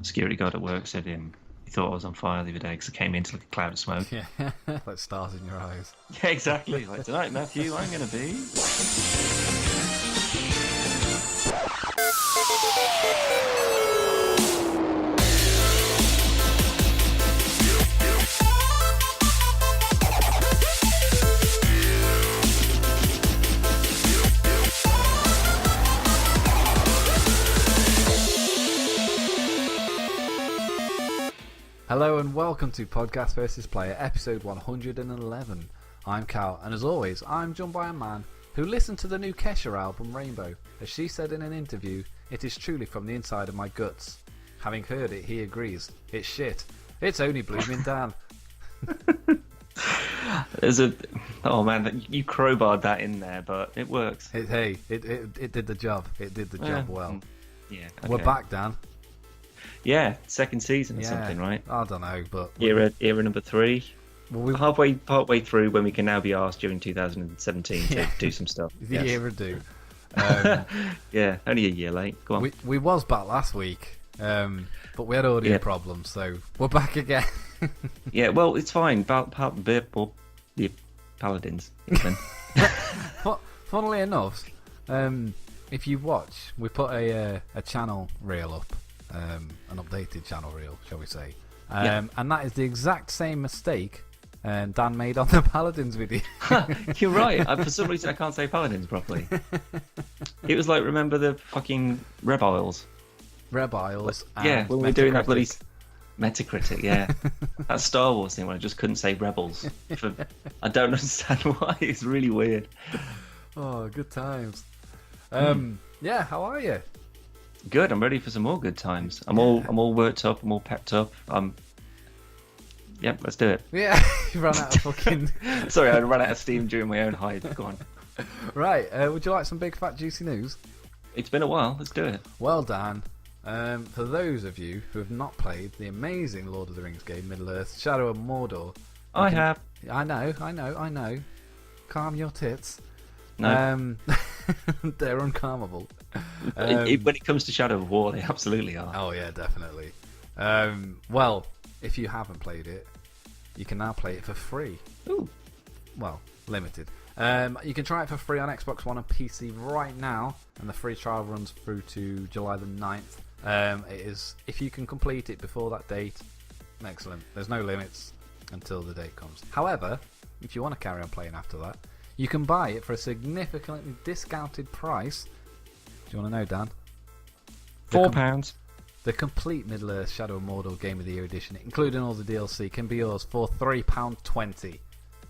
security guard at work said he thought I was on fire the other day because I came into like a cloud of smoke. Yeah, like stars in your eyes. Yeah, exactly. Like, tonight, Matthew, I'm going to be... Hello and welcome to Podcast vs. Player, episode 111. I'm Cal, and as always, I'm joined by a man who listened to the new Kesha album, Rainbow. As she said in an interview, it is truly from the inside of my guts. Having heard it, he agrees. It's shit. It's only blooming Dan. Oh man, you crowbarred that in there, but it works. It did the job. It did the job well. Yeah. Okay. We're back, Dan. Yeah, second season or something, right? I don't know, but... Era number 3. Well, Partway through when we can now be asked during 2017 to do some stuff. The era do. Yeah, only a year late. Go on. We was back last week, but we had audio problems, so we're back again. Yeah, well, it's fine. The Paladins. Even. Funnily enough, if you watch, we put a channel reel up, an updated channel reel, shall we say. And that is the exact same mistake Dan made on the Paladins video. You're right. For some reason, I can't say Paladins properly. It was like, remember the fucking Reb Isles? Reb Isles. Yeah, when we were doing that bloody Metacritic, yeah. That Star Wars thing where I just couldn't say Rebels. I don't understand why. It's really weird. Oh, good times. Yeah, how are you? Good. I'm ready for some more good times. I'm all worked up. I'm all pepped up. Yep, let's do it. Yeah, you ran out of fucking... Sorry, I ran out of steam during my own hype. Go on. Right, would you like some big fat juicy news? It's been a while. Let's do it. Well, Dan, for those of you who have not played the amazing Lord of the Rings game, Middle-earth, Shadow of Mordor... I have. I know. Calm your tits. No. They're uncalmable. When it comes to Shadow of War, they absolutely are. Oh, yeah, definitely. Well, if you haven't played it, you can now play it for free. Ooh. Well, limited. You can try it for free on Xbox One and PC right now, and the free trial runs through to July the 9th. It is, if you can complete it before that date, excellent. There's no limits until the date comes. However, if you want to carry on playing after that, you can buy it for a significantly discounted price. Do you want to know, Dan? £4. The complete Middle-earth Shadow of Mordor Game of the Year edition, including all the DLC, can be yours for £3.20.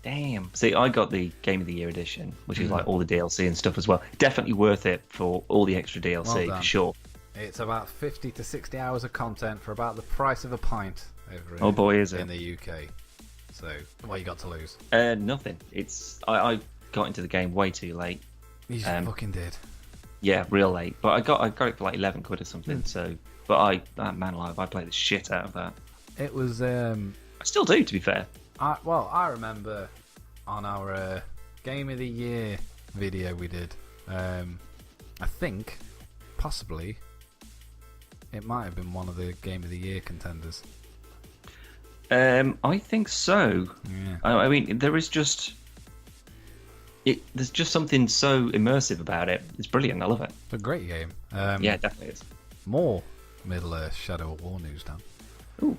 Damn. See, I got the Game of the Year edition, which is like all the DLC and stuff as well. Definitely worth it for all the extra DLC, for sure. It's about 50 to 60 hours of content for about the price of a pint over in the UK. So, what you got to lose? Nothing. I got into the game way too late. You fucking did. Yeah, real late. But I got it for like 11 quid or something. So, but man alive, I played the shit out of that. It was. I still do, to be fair. I remember on our Game of the Year video we did. I think possibly it might have been one of the Game of the Year contenders. I think so. Yeah. I mean, there's just something so immersive about it. It's brilliant. I love it. It's a great game. Yeah, it definitely is. More Middle-earth Shadow of War news, Dan. Ooh.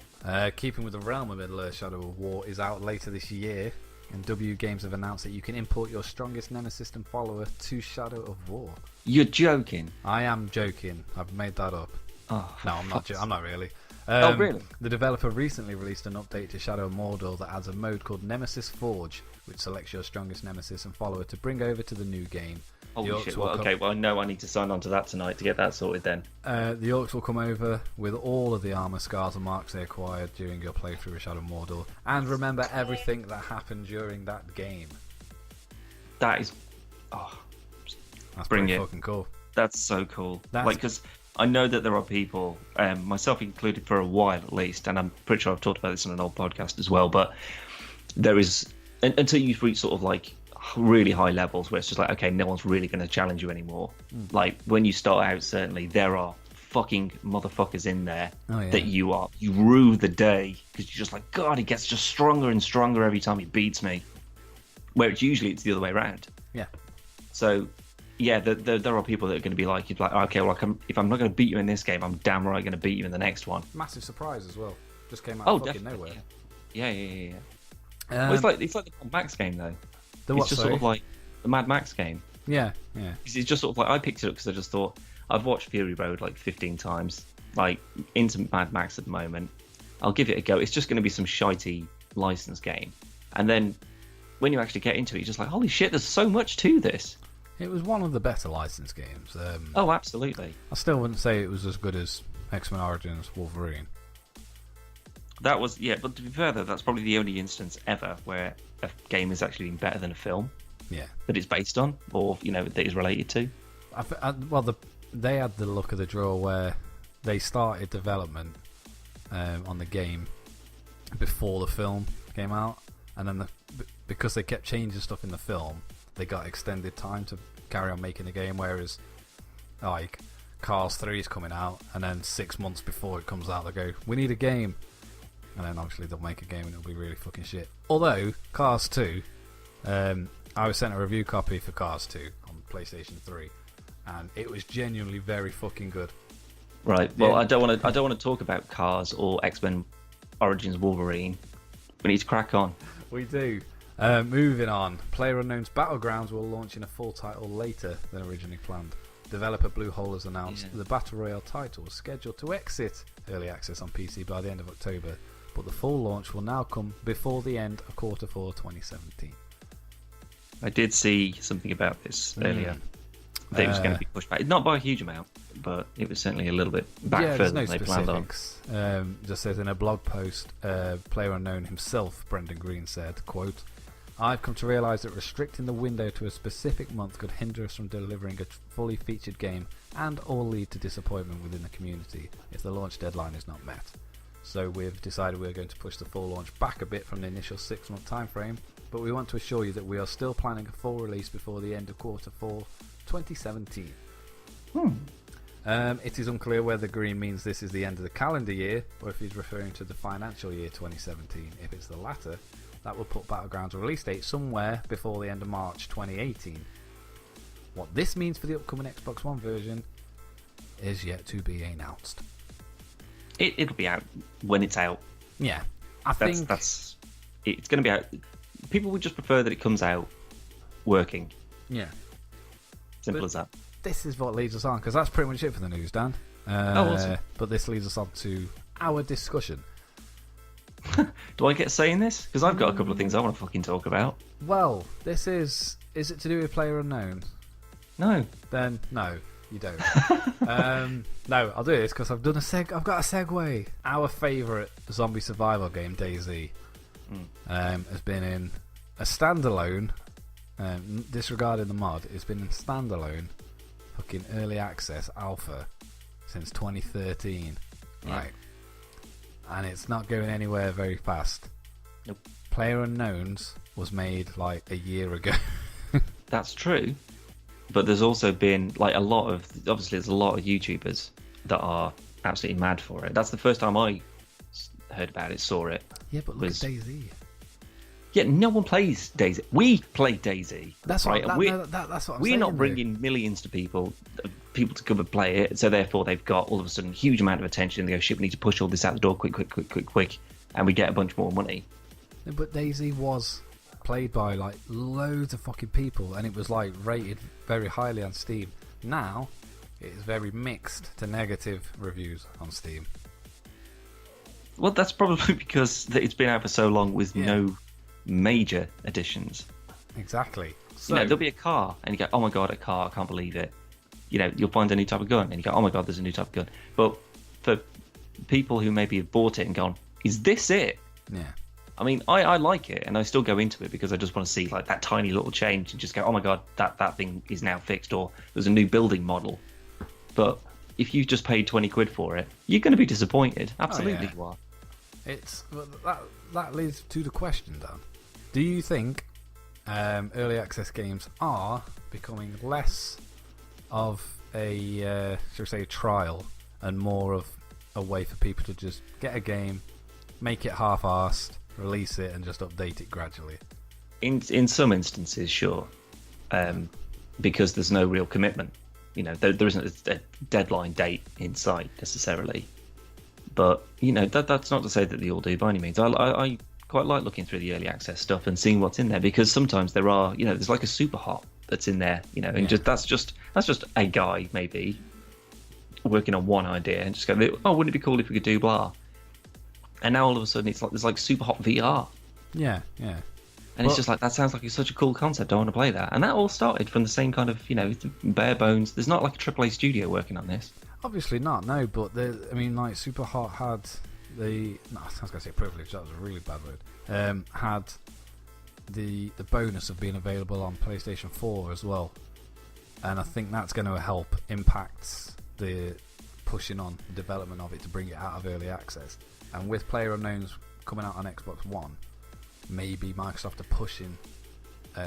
Keeping with the realm of Middle-earth Shadow of War is out later this year, and W Games have announced that you can import your strongest nemesis and follower to Shadow of War. You're joking. I am joking. I've made that up. Oh, no, I'm not. I'm not really. Oh, really? The developer recently released an update to Shadow of Mordor that adds a mode called Nemesis Forge, which selects your strongest nemesis and follower to bring over to the new game. Holy shit. Well, okay, well, I know I need to sign on to that tonight to get that sorted then. The orcs will come over with all of the armour, scars and marks they acquired during your playthrough of Shadow of Mordor, and remember everything that happened during that game. That is... That's bring pretty it. Fucking cool. That's so cool. Because I know that there are people, myself included for a while at least, and I'm pretty sure I've talked about this on an old podcast as well, but there is... Until you've reached sort of like really high levels where it's just like, okay, no one's really going to challenge you anymore. Like when you start out, certainly there are fucking motherfuckers in there yeah. that you rue the day because you're just like, God, he gets just stronger and stronger every time he beats me. Where it's usually the other way around. Yeah. So, yeah, there are people that are going to be like, okay, well, if I'm not going to beat you in this game, I'm damn right going to beat you in the next one. Massive surprise as well. Just came out of fucking definitely, nowhere. Yeah. Well, it's like the Mad Max game though. It's just sort of like the Mad Max game. Yeah. It's just sort of like I picked it up because I just thought I've watched Fury Road like 15 times, like into Mad Max at the moment. I'll give it a go. It's just going to be some shitey license game, and then when you actually get into it, you're just like, holy shit, there's so much to this. It was one of the better license games. Oh, absolutely. I still wouldn't say it was as good as X-Men Origins Wolverine. That was, yeah, but to be fair though, that's probably the only instance ever where a game is actually been better than a film. Yeah. That it's based on, or, that it's related to. They had the luck of the draw where they started development on the game before the film came out, and then because they kept changing stuff in the film, they got extended time to carry on making the game, whereas like Cars 3 is coming out, and then 6 months before it comes out they go, we need a game, and then obviously they'll make a game and it'll be really fucking shit. Although Cars 2, I was sent a review copy for Cars 2 on PlayStation 3, and it was genuinely very fucking good. Right. Well, yeah. I don't want to talk about Cars or X-Men Origins Wolverine. We need to crack on. We do. Moving on. PlayerUnknown's Battlegrounds will launch in a full title later than originally planned. Developer Bluehole has announced the Battle Royale title is scheduled to exit early access on PC by the end of October, but the full launch will now come before the end of Q4 2017. I did see something about this earlier. That it was going to be pushed back. Not by a huge amount, but it was certainly a little bit back further than they planned on. Just says in a blog post, PlayerUnknown himself, Brendan Green, said, quote, I've come to realise that restricting the window to a specific month could hinder us from delivering a fully featured game and or lead to disappointment within the community if the launch deadline is not met. So we've decided we're going to push the full launch back a bit from the initial 6-month time frame, but we want to assure you that we are still planning a full release before the end of Q4 2017. It is unclear whether Green means this is the end of the calendar year or if he's referring to the financial year 2017. If it's the latter, that will put Battlegrounds' release date somewhere before the end of March 2018. What this means for the upcoming Xbox One version is yet to be announced. It'll be out when it's out. Yeah, that's it's going to be out. People would just prefer that it comes out working. Yeah. Simple as that. This is what leads us on, because that's pretty much it for the news, Dan. Awesome. But this leads us on to our discussion. Do I get a say in this? Because I've got a couple of things I want to fucking talk about. Well, this is it to do with PlayerUnknown? No. Then no, you don't. No, I'll do this because I've got a segue. Our favourite zombie survival game, DayZ, has been in a standalone. Disregarding the mod, it's been in standalone fucking early access alpha since 2013, right? And it's not going anywhere very fast. Nope. PlayerUnknown's was made like a year ago. That's true, but there's also been like there's a lot of YouTubers that are absolutely mad for it. That's the first time I heard about it, saw it. Yeah, but look at DayZ. Yeah, no one plays DayZ. We play DayZ. That's right. That's what I'm saying. We're not bringing millions to people to come and play it. So therefore, they've got all of a sudden a huge amount of attention. They go, shit, we need to push all this out the door, quick, and we get a bunch more money. But DayZ was played by like loads of fucking people, and it was like rated very highly on Steam. Now, it is very mixed to negative reviews on Steam. Well, that's probably because it's been out for so long with no major additions. Exactly. So there'll be a car and you go, oh my god, a car, I can't believe it. You'll find a new type of gun and you go, oh my god, there's a new type of gun. But for people who maybe have bought it and gone, is this it? Yeah. I mean, I like it and I still go into it because I just want to see like that tiny little change and just go, oh my god, that thing is now fixed, or there's a new building model. But if you've just paid 20 quid for it, you're going to be disappointed. Absolutely you are. That leads to the question, Dan. Do you think early access games are becoming less of a, shall we say, trial and more of a way for people to just get a game, make it half-arsed, release it, and just update it gradually. In some instances, sure, because there's no real commitment. There isn't a deadline date in sight necessarily. But that's not to say that they all do by any means. I quite like looking through the early access stuff and seeing what's in there, because sometimes there are, there's like a super hot that's in there, and that's just a guy maybe working on one idea and just go, oh, wouldn't it be cool if we could do blah? And now all of a sudden it's like there's like super hot VR. Yeah. And it's just like, that sounds like it's such a cool concept. I want to play that. And that all started from the same kind of, bare bones. There's not like a AAA studio working on this. Obviously not, no. But like Super Hot had I was going to say privilege. That was a really bad word. Had the bonus of being available on PlayStation 4 as well, and I think that's going to help impact the pushing on the development of it to bring it out of early access. And with PlayerUnknown's coming out on Xbox One, maybe Microsoft are pushing,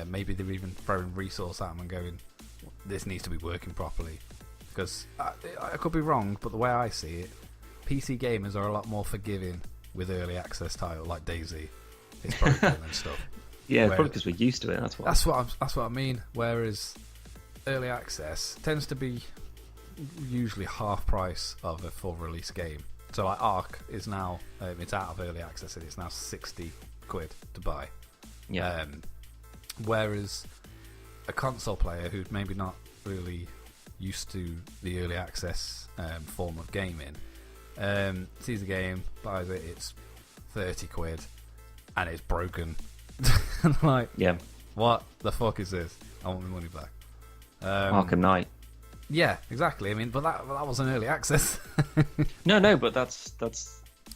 maybe they're even throwing resource at them and going, this needs to be working properly. Because I could be wrong, but the way I see it, PC gamers are a lot more forgiving with early access titles like DayZ. It's broken and stuff. Yeah, probably because we're used to it. That's what I mean. Whereas early access tends to be usually half price of a full release game. So like Ark is now it's out of early access and it's now £60 to buy. Yeah. Whereas a console player who's maybe not really used to the early access form of gaming sees the game, buys it, it's £30 and it's broken. Like, yeah, what the fuck is this? I want my money back. Arkham Knight. Yeah, exactly. I mean, but that wasn't early access. No, but that's.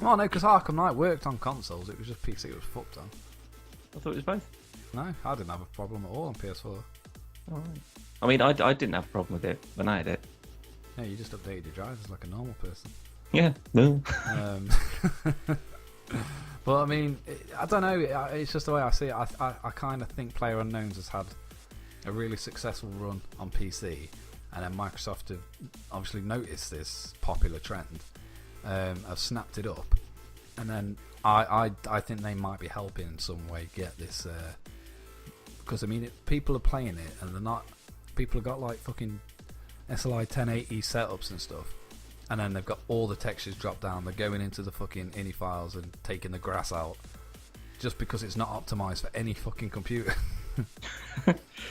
Oh no, because Arkham Knight worked on consoles. It was just PC it was fucked on. I thought it was both. No, I didn't have a problem at all on PS4. All right. I mean, I didn't have a problem with it when I had it. Yeah, you just updated your drivers like a normal person. Yeah, no. But I mean, I don't know. It's just the way I see it. I kind of think PlayerUnknown's has had a really successful run on PC, and then Microsoft have obviously noticed this popular trend, have snapped it up, and then I think they might be helping in some way get this. Because I mean, people are playing it, and they're not. People have got like fucking SLI 1080 setups and stuff. And then they've got all the textures dropped down. They're going into the fucking INI files and taking the grass out just because it's not optimized for any fucking computer.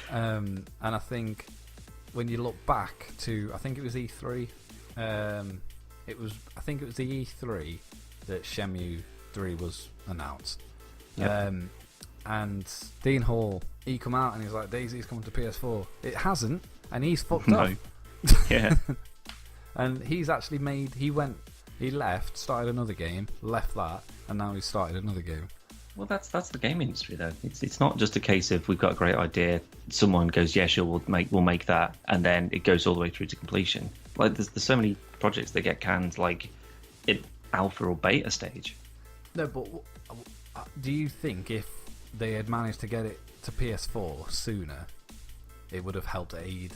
And I think when you look back to, I think it was E3. I think it was the E3 that Shenmue 3 was announced. Yep. And Dean Hall, he come out and he's like, DayZ's coming to PS4. It hasn't, and he's fucked up. Yeah. And he's actually he left, started another game, left that, and now he's started another game. Well, that's the game industry though. It's not just a case of we've got a great idea, someone goes, yeah, sure, we'll make that, and then it goes all the way through to completion. Like there's so many projects that get canned like in alpha or beta stage. No, but do you think if they had managed to get it to PS4 sooner, it would have helped aid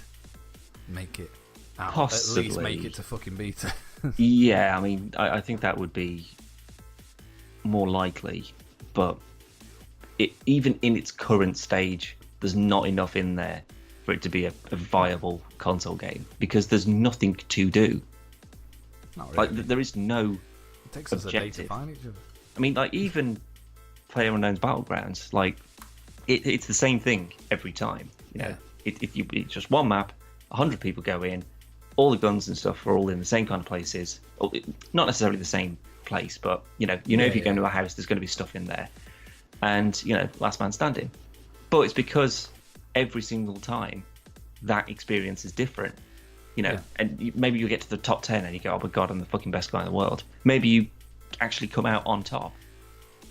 make it out, possibly, at least make it to fucking beta? Yeah, I mean, I think that would be more likely, but even in its current stage, there's not enough in there for it to be a viable console game because there's nothing to do. Not really. Like there is no it takes us objective. a day to find each other. I mean, like even PlayerUnknown's Battlegrounds, like it's the same thing every time. You know, it's just one map, 100 people go in, all the guns and stuff are all in the same kind of places. Not necessarily the same place, but if you go into a house, there's going to be stuff in there, and last man standing. But it's because every single time that experience is different. And maybe you get to the top 10 and you go, oh my god, I'm the fucking best guy in the world. Maybe you actually come out on top,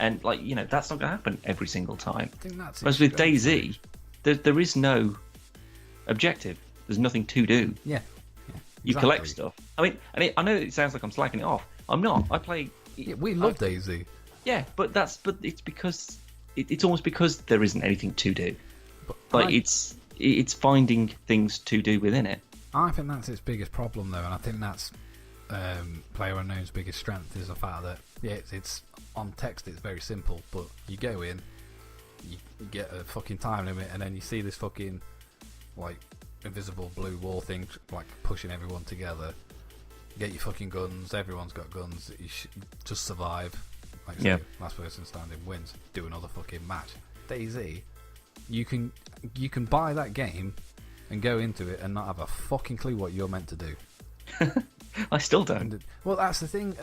and that's not going to happen every single time. I think that's whereas with DayZ, there is no objective. There's nothing to do. Yeah. You collect stuff. I mean, I know it sounds like I'm slacking it off. I'm not. I play. Yeah, we love DayZ. Yeah, but it's because it's almost because there isn't anything to do. But it's finding things to do within it. I think that's its biggest problem, though, and I think that's PlayerUnknown's biggest strength is the fact that it's on text. It's very simple, but you go in, you get a fucking time limit, and then you see this fucking like invisible blue wall thing like pushing everyone together. Get your fucking guns. Everyone's got guns. You just survive. Like say, last person standing wins. Do another fucking match. DayZ, you can buy that game and go into it and not have a fucking clue what you're meant to do. I still don't. Well, that's the thing.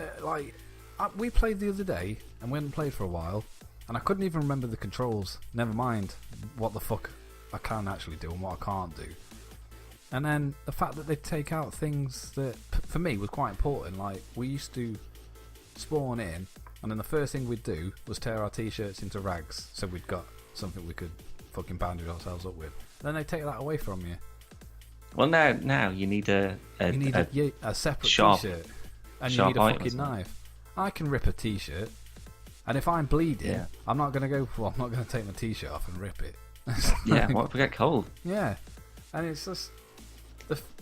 We played the other day, and we hadn't played for a while, and I couldn't even remember the controls. Never mind what the fuck I can actually do and what I can't do. And then the fact that they take out things that, for me, was quite important. Like, we used to spawn in, and then the first thing we'd do was tear our t-shirts into rags, so we'd got something we could fucking bandage ourselves up with. Then they take that away from you. Well, now you need a separate sharp, t-shirt, and you need a fucking knife. I can rip a t-shirt, and if I'm bleeding, I'm not going to go. Well, I'm not going to take my t-shirt off and rip it. Yeah, what if I get cold? Yeah, and it's just,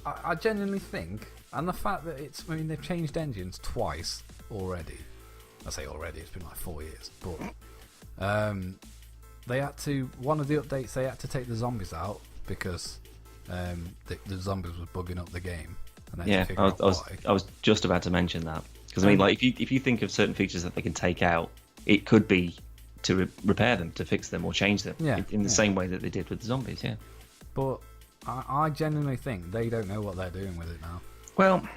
I genuinely think, and the fact that I mean, they've changed engines twice already. I say already, it's been like 4 years, but they had to. One of the updates, they had to take the zombies out because the zombies was bugging up the game. And I was just about to mention that, because I mean, like, if you think of certain features that they can take out, it could be to repair them, to fix them, or change them. In the same way that they did with the zombies. Yeah. But I genuinely think they don't know what they're doing with it now. Well,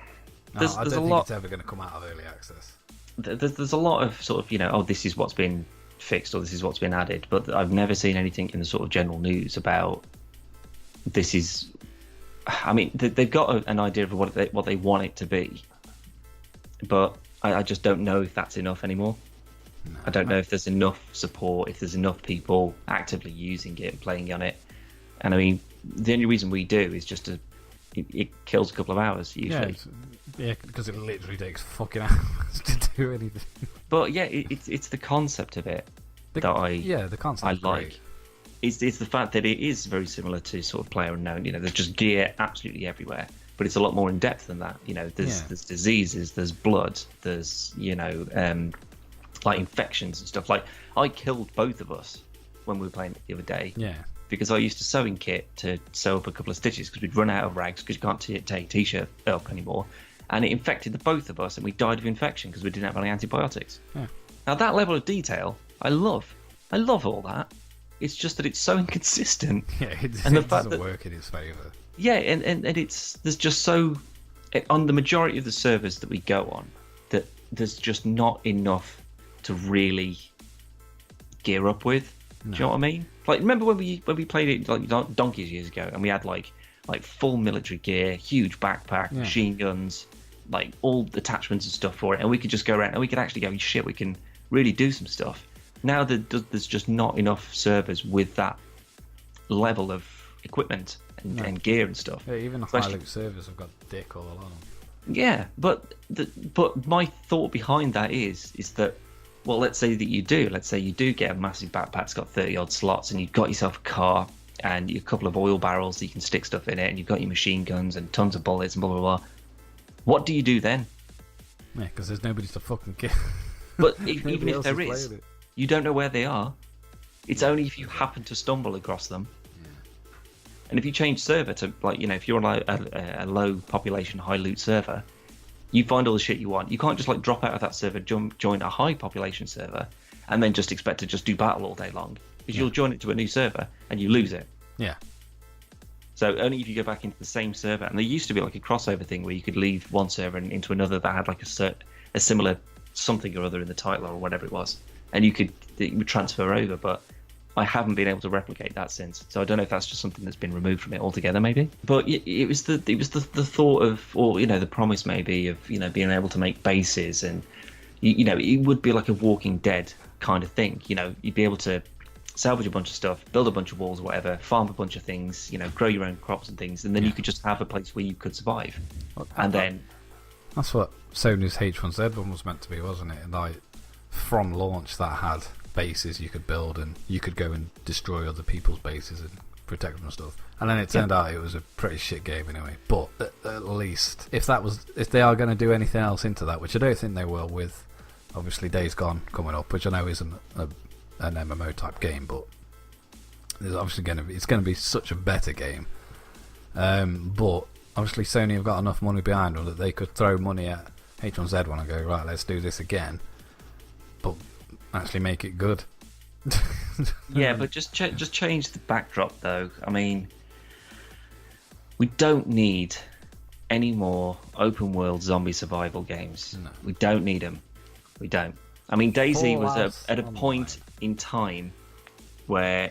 there's I don't a think lot. It's ever going to come out of early access. There's a lot of sort of, this is what's been fixed or this is what's been added, but I've never seen anything in the sort of general news about this is. I mean, they've got an idea of what they want it to be, but I just don't know if that's enough anymore. No, I don't know if there's enough support, if there's enough people actively using it and playing on it. And I mean, the only reason we do is just it kills a couple of hours usually. Yeah, because it literally takes fucking hours to do anything. But yeah, it's the concept of it the concept I like. Great. It's the fact that it is very similar to sort of PlayerUnknown. There's just gear absolutely everywhere, but it's a lot more in depth than that. There's diseases, there's blood, there's like infections and stuff. Like, I killed both of us when we were playing it the other day. Yeah. Because I used a sewing kit to sew up a couple of stitches because we'd run out of rags because you can't take t-shirt up anymore, and it infected the both of us, and we died of infection because we didn't have any antibiotics. Yeah. Now that level of detail, I love all that. It's just that it's so inconsistent. Yeah, it doesn't work in its favour. Yeah, and there's just so, on the majority of the servers that we go on, that there's just not enough to really gear up with. No. Do you know what I mean? Like, remember when we played it like donkeys years ago, and we had like full military gear, huge backpack, machine guns, like all attachments and stuff for it, and we could just go around and we could actually go, shit, we can really do some stuff. Now there's just not enough servers with that level of equipment and gear and stuff. Yeah, even the high-loot servers have got dick all along. Yeah, but my thought behind that is that, well, let's say you do get a massive backpack that's got 30 odd slots, and you've got yourself a car and a couple of oil barrels that you can stick stuff in it, and you've got your machine guns and tons of bullets and blah blah blah. What do you do then? Yeah, because there's nobody to fucking kill. But even if there is, you don't know where they are. It's only if you happen to stumble across them. Yeah. And if you change server to, like, if you're on a low population, high loot server, you find all the shit you want. You can't just like drop out of that server, join a high population server, and then just expect to just do battle all day long. Because you'll join it to a new server and you lose it. Yeah. So only if you go back into the same server. And there used to be like a crossover thing where you could leave one server and into another that had like a similar something or other in the title or whatever it was, and you would transfer over. But I haven't been able to replicate that since. So I don't know if that's just something that's been removed from it altogether, maybe. But it was the thought of, or the promise maybe of being able to make bases, and it would be like a Walking Dead kind of thing. You'd be able to salvage a bunch of stuff, build a bunch of walls or whatever, farm a bunch of things, grow your own crops and things, and then you could just have a place where you could survive. And then that's what Sony's H1Z1 was meant to be, wasn't it? And like from launch, that had bases you could build, and you could go and destroy other people's bases and protect them and stuff. And then it turned out it was a pretty shit game anyway. But at least if they are going to do anything else into that, which I don't think they will, with obviously Days Gone coming up, which I know isn't an MMO type game, but there's obviously it's going to be such a better game. But obviously Sony have got enough money behind them that they could throw money at H1Z1 and go, right, let's do this again, but actually make it good. Yeah, but just change the backdrop though. I mean, we don't need any more open world zombie survival games. No. We don't need them. We don't. I mean, DayZ was at a point in time where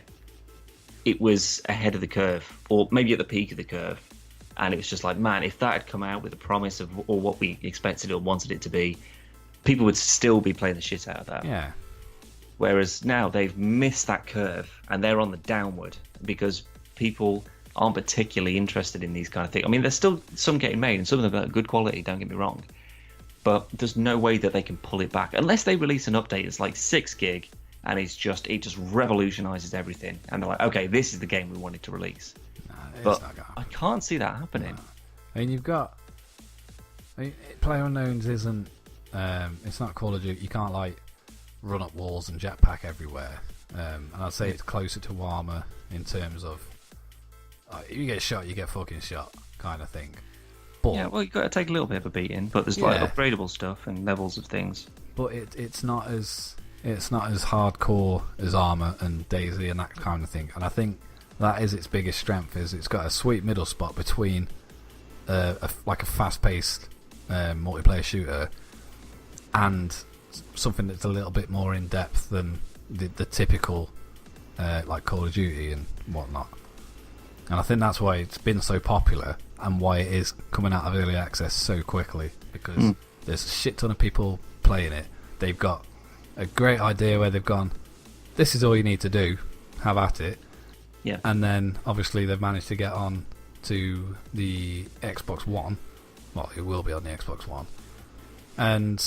it was ahead of the curve, or maybe at the peak of the curve, and it was just like, man, if that had come out with a promise of or what we expected or wanted it to be, people would still be playing the shit out of that. Yeah. Whereas now they've missed that curve and they're on the downward because people aren't particularly interested in these kind of things. I mean, there's still some getting made and some of them are good quality, don't get me wrong. But there's no way that they can pull it back unless they release an update that's like 6 gig and it just revolutionizes everything. And they're like, okay, this is the game we wanted to release. But I can't see that happening. No. I mean, PlayerUnknown's isn't. It's not Call of Duty. You can't like run up walls and jetpack everywhere. And I'd say it's closer to Warhammer in terms of you get shot, you get fucking shot, kind of thing. But, yeah, well, you've got to take a little bit of a beating, but there's like upgradable stuff and levels of things. But it's not as hardcore as Armour and DayZ and that kind of thing. And I think that is its biggest strength. Is it's got a sweet middle spot between a fast-paced multiplayer shooter and something that's a little bit more in depth than the typical like Call of Duty and whatnot. And I think that's why it's been so popular and why it is coming out of early access so quickly, because there's a shit ton of people playing it. They've got a great idea where they've gone, this is all you need to do, have at it. Yeah. And then obviously they've managed to get on to the Xbox One. Well, it will be on the Xbox One. And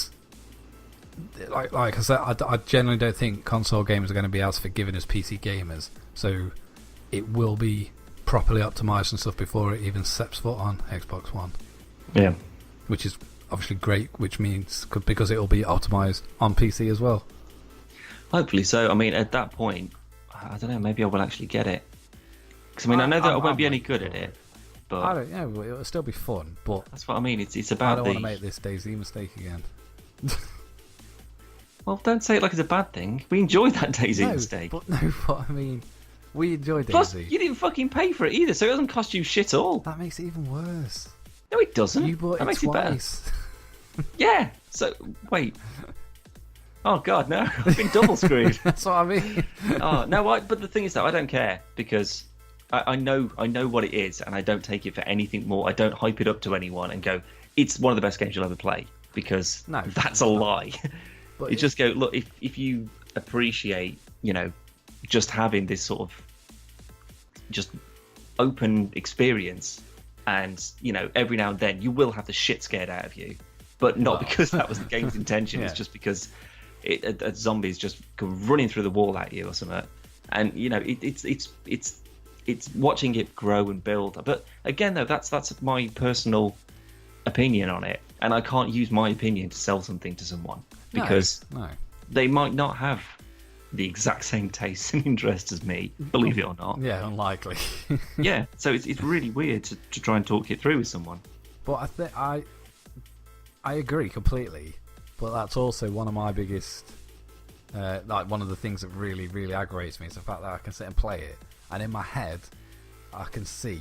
like I said, I generally don't think console gamers are going to be as forgiving as PC gamers. So it will be properly optimized and stuff before it even steps foot on Xbox One. Yeah. Which is obviously great, which means because it will be optimized on PC as well. Hopefully so. I mean, at that point, I don't know, maybe I will actually get it. Because I mean, I know that I won't be any good at it, but I don't know. It'll still be fun, but that's what I mean. It's about. I don't want to make this DayZ mistake again. Well, don't say it like it's a bad thing. We enjoyed that DayZ mistake. But I mean, we enjoyed DayZ. Plus, you didn't fucking pay for it either, so it doesn't cost you shit all. That makes it even worse. No, it doesn't. You bought that it makes twice. It better. Yeah. So wait. Oh God, no! I've been double screwed. That's what I mean. Oh no! But the thing is that I don't care because I know what it is, and I don't take it for anything more. I don't hype it up to anyone and go, "It's one of the best games you'll ever play," because that's a lie. But you just go, look, if you appreciate, just having this sort of just open experience, and every now and then you will have the shit scared out of you, but not because that was the game's intention. Yeah. It's just because a zombie's just running through the wall at you or something, and it's watching it grow and build. But again, though, that's my personal opinion on it, and I can't use my opinion to sell something to someone because they might not have the exact same tastes and interests as me, believe it or not. Yeah, unlikely. Yeah, so it's really weird to try and talk it through with someone. But I agree completely. But that's also one of my biggest, one of the things that really, really aggravates me is the fact that I can sit and play it, and in my head, I can see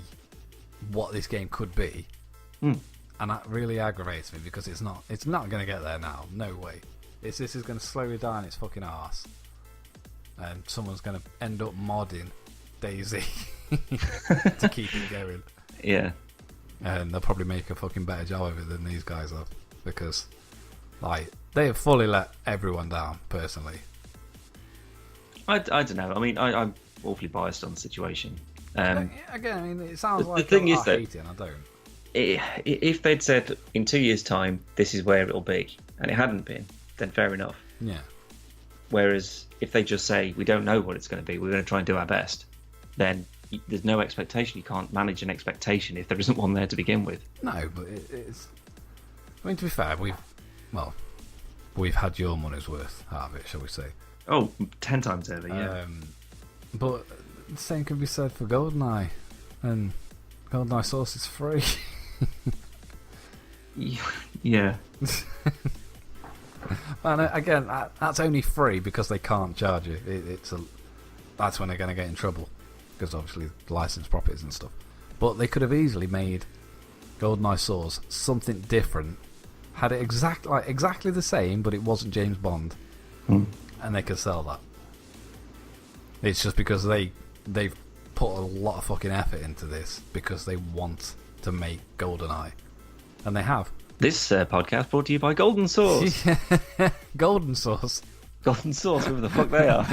what this game could be, and that really aggravates me because it's not going to get there now. No way. This is going to slow it down its fucking arse, and someone's going to end up modding DayZ to keep it going. Yeah, and they'll probably make a fucking better job of it than these guys have because. They have fully let everyone down, personally. I don't know. I mean, I'm awfully biased on the situation. Again, I mean, it sounds like the thing is that hate it, and I don't. If they'd said in 2 years' time this is where it'll be, and it hadn't been, then fair enough. Yeah. Whereas if they just say we don't know what it's going to be, we're going to try and do our best, then there's no expectation. You can't manage an expectation if there isn't one there to begin with. No, but it's. I mean, to be fair, we've had your money's worth out of it, shall we say? Oh, 10 times over, yeah. But the same can be said for GoldenEye, and GoldenEye Source is free. Yeah. And again, that's only free because they can't charge you. That's when they're going to get in trouble, because obviously licensed properties and stuff. But they could have easily made GoldenEye Source something different, had it exactly the same, but it wasn't James Bond, and they could sell that. It's just because they've put a lot of fucking effort into this because they want to make GoldenEye, and they have. This podcast brought to you by Golden Sauce. Golden Sauce. Golden Sauce, whoever the fuck they are.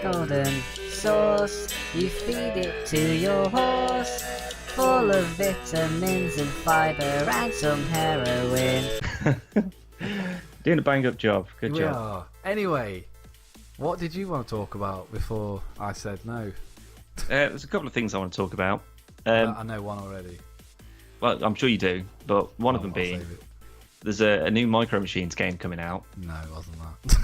Golden sauce, you feed it to your horse, full of vitamins and fibre and some heroin. Doing a bang-up job. Good job. Are. Anyway, what did you want to talk about before I said no? There's a couple of things I want to talk about. I know one already. Well, I'm sure you do, but one of them being, there's a new Micro Machines game coming out. No, it wasn't that.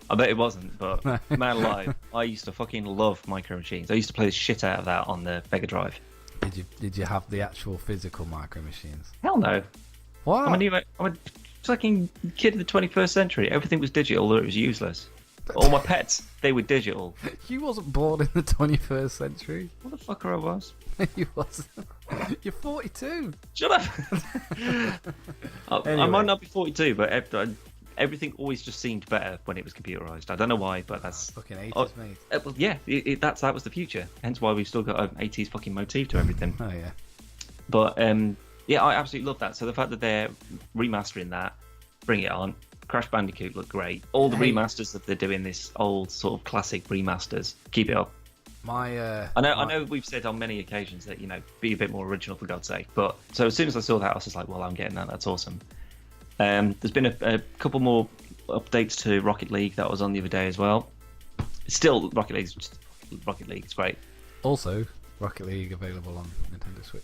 I bet it wasn't, but man alive, I used to fucking love Micro Machines. I used to play the shit out of that on the Mega Drive. Did you have the actual physical Micro Machines? Hell no. What? I'm a fucking kid of the 21st century. Everything was digital, or it was useless. All my pets, they were digital. You wasn't born in the 21st century. What the fucker I was? You wasn't. You're 42. Shut up. Anyway. I might not be 42, but everything always just seemed better when it was computerized. I don't know why, but that's fucking 80s, mate. Well, yeah, that was the future. Hence why we've still got an 80s fucking motif to everything. Oh yeah. But yeah, I absolutely love that. So the fact that they're remastering that, bring it on. Crash Bandicoot looked great. All the remasters that they're doing, this old sort of classic remasters, keep it up. I know we've said on many occasions that, be a bit more original for God's sake. But so as soon as I saw that, I was just like, well, I'm getting that. That's awesome. There's been a couple more updates to Rocket League that was on the other day as well. It's still Rocket League. It's great. Also, Rocket League available on Nintendo Switch.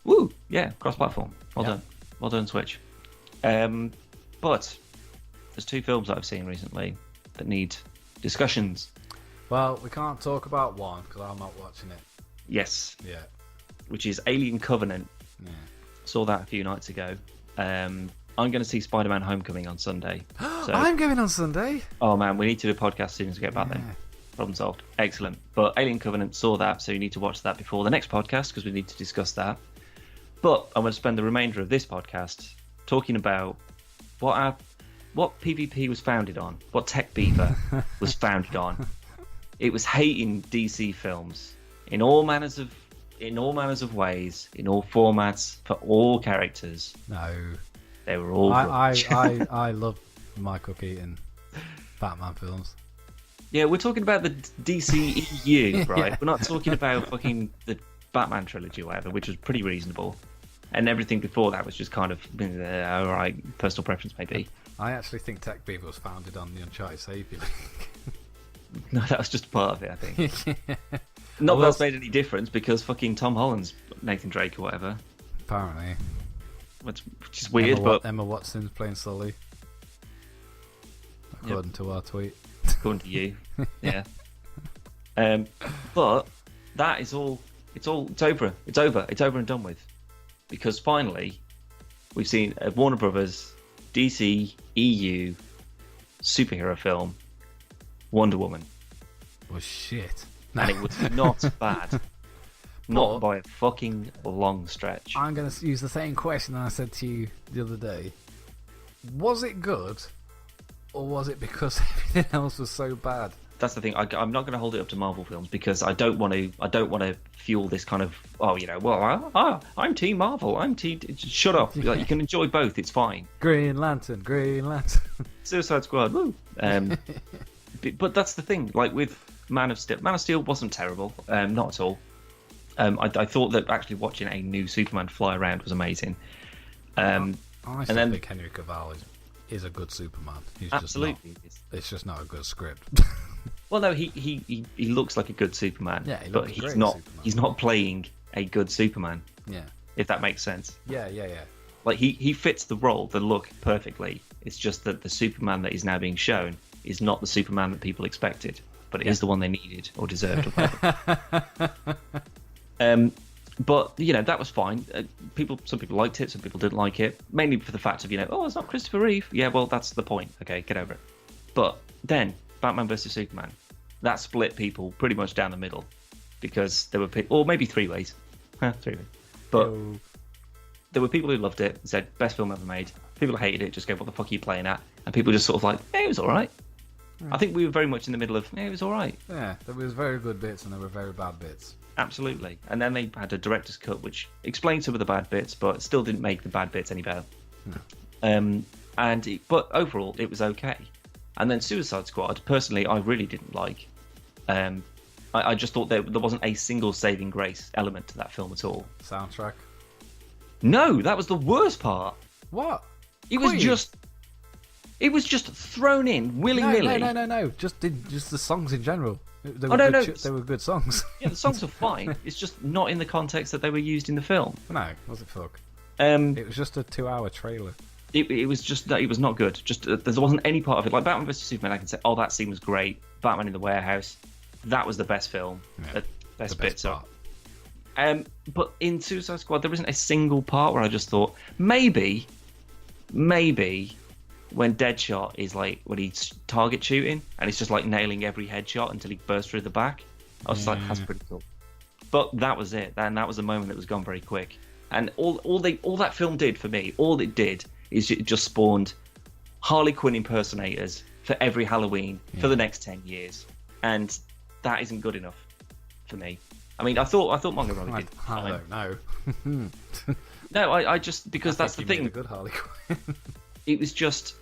Woo! Yeah, cross-platform. Well done, Switch. But there's two films that I've seen recently that need discussions. Well, we can't talk about one because I'm not watching it. Yes. Yeah. Which is Alien Covenant. Yeah. Saw that a few nights ago. I'm going to see Spider-Man Homecoming on Sunday. So, I'm going on Sunday. Oh man, we need to do a podcast as soon as we get back then. Problem solved. Excellent. But Alien Covenant, saw that, so you need to watch that before the next podcast because we need to discuss that. But I'm going to spend the remainder of this podcast talking about what PvP was founded on, what Tech Beaver was founded on. It was hating DC films in all manners of ways, in all formats, for all characters. No, they were all. I love Michael Keaton Batman films. Yeah, we're talking about the DC EU, right? Yeah. We're not talking about fucking the Batman trilogy or whatever, which was pretty reasonable. And everything before that was just kind of, all right, personal preference maybe. I actually think Tech Beaver was founded on the Uncharted Savior League. No, that was just part of it, I think. Yeah. Not that that's made any difference because fucking Tom Holland's Nathan Drake or whatever. Apparently. Which is weird, but... Emma Watson's playing Sully. According to our tweet. According to you, yeah. But that is all... It's over. It's over and done with. Because finally, we've seen a Warner Brothers, DC, EU, superhero film, Wonder Woman. Was shit. And it was not bad. Not by a fucking long stretch. I'm going to use the same question I said to you the other day. Was it good? Or was it because everything else was so bad? That's the thing. I'm not going to hold it up to Marvel films because I don't want to fuel this kind of I'm Team Marvel. I'm Team. Shut up. Yeah. Like, you can enjoy both. It's fine. Green Lantern. Suicide Squad. Woo. But that's the thing. Like with Man of Steel wasn't terrible. Not at all. I thought that actually watching a new Superman fly around was amazing. I think Henry Cavill is a good Superman. He's absolutely. It's just not a good script. Well, no, he looks like a good Superman. Yeah, he but looks he's great not. Superman. He's not playing a good Superman. Yeah. If that makes sense. Yeah. Like he fits the role, the look perfectly. It's just that the Superman that is now being shown is not the Superman that people expected, but it is the one they needed or deserved. Or whatever. But that was fine. Some people liked it, some people didn't like it, mainly for the fact of oh, it's not Christopher Reeve. Yeah, well, that's the point. Okay, get over it. But then Batman vs Superman, that split people pretty much down the middle, because there were people, or maybe three ways, but there were people who loved it, said best film ever made. People who hated it just go, what the fuck are you playing at? And people just sort of like, it was all right. I think we were very much in the middle of, it was all right. Yeah, there was very good bits and there were very bad bits. Absolutely. And then they had a director's cut which explained some of the bad bits, but still didn't make the bad bits any better. No. But overall, it was okay. And then Suicide Squad, personally, I really didn't like. I just thought there wasn't a single saving grace element to that film at all. Soundtrack? No, that was the worst part. What? It was just thrown in willy-nilly. No. Just the songs in general. They were good songs. Yeah, the songs were fine. It's just not in the context that they were used in the film. No, was it fuck? It was just a 2-hour trailer. It was not good. Just there wasn't any part of it. Like Batman vs Superman, I can say, oh, that scene was great. Batman in the warehouse, that was the best film. Yeah, best bit. Part. But in Suicide Squad, there isn't a single part where I just thought maybe when Deadshot is like when he's target shooting and it's just like nailing every headshot until he bursts through the back. I was like, that's pretty cool. But that was it. And that was a moment that was gone very quick. And all that film did for me, all it did is it just spawned Harley Quinn impersonators for every Halloween for the next 10 years. And that isn't good enough for me. I mean, I thought Margot Robbie did. I don't know. No, I just, because that's the thing. Made a good Harley Quinn. It was just,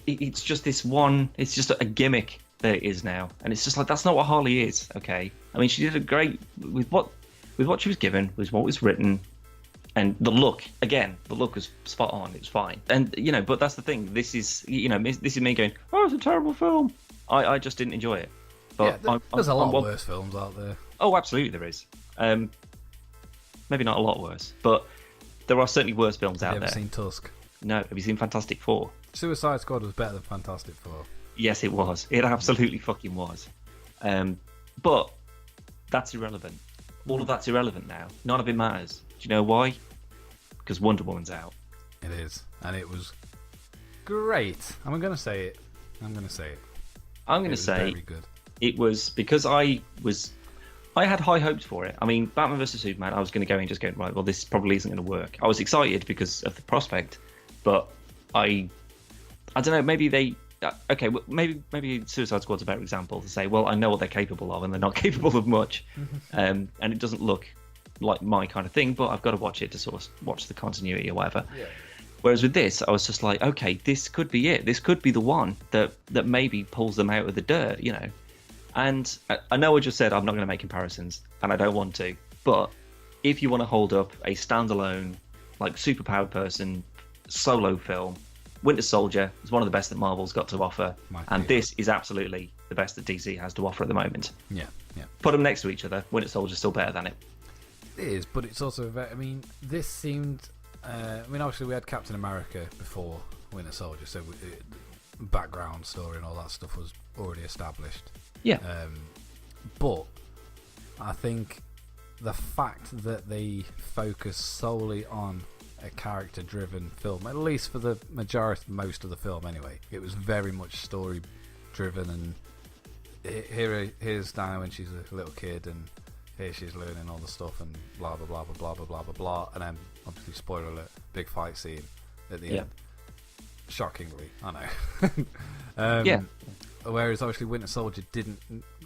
it's just this one, it's just a gimmick that it is now. And it's just like, that's not what Harley is, okay? I mean, she did a great, with what she was given, with what was written, and the look was spot on, it was fine. And, but that's the thing, this is me going, oh, it's a terrible film. I just didn't enjoy it. But yeah, there's a lot of worse films out there. Oh, absolutely there is. Maybe not a lot worse, but there are certainly worse films out there. Have you ever seen Tusk? No. Have you seen Fantastic Four? Suicide Squad was better than Fantastic Four. Yes, it was. It absolutely fucking was. But that's irrelevant. All of that's irrelevant now. None of it matters. Do you know why? Because Wonder Woman's out. It is. And it was great. I'm going to say it. I'm going to say very good. It was because I had high hopes for it. I mean, Batman vs Superman, I was going to go in just going, right, well, this probably isn't going to work. I was excited because of the prospect, but I don't know, maybe maybe Suicide Squad's a better example to say, well, I know what they're capable of and they're not capable of much. And it doesn't look like my kind of thing, but I've got to watch it to sort of watch the continuity or whatever. Yeah. Whereas with this, I was just like, okay, this could be it. This could be the one that maybe pulls them out of the dirt, And I know I just said I'm not going to make comparisons, and I don't want to, but if you want to hold up a standalone, like, superpowered person solo film, Winter Soldier is one of the best that Marvel's got to offer, and this is absolutely the best that DC has to offer at the moment. Yeah. Put them next to each other, Winter Soldier's still better than it. It is, but it's also, this seemed... obviously we had Captain America before Winter Soldier, so background story and all that stuff was already established. Yeah. But I think the fact that they focus solely on a character-driven film, at least for the most of the film anyway, it was very much story-driven, and here's Diana when she's a little kid, and here she's learning all the stuff, and blah blah blah blah blah blah blah blah, and then obviously spoiler alert, big fight scene at the end. Shockingly, I know. Yeah. Whereas obviously Winter Soldier didn't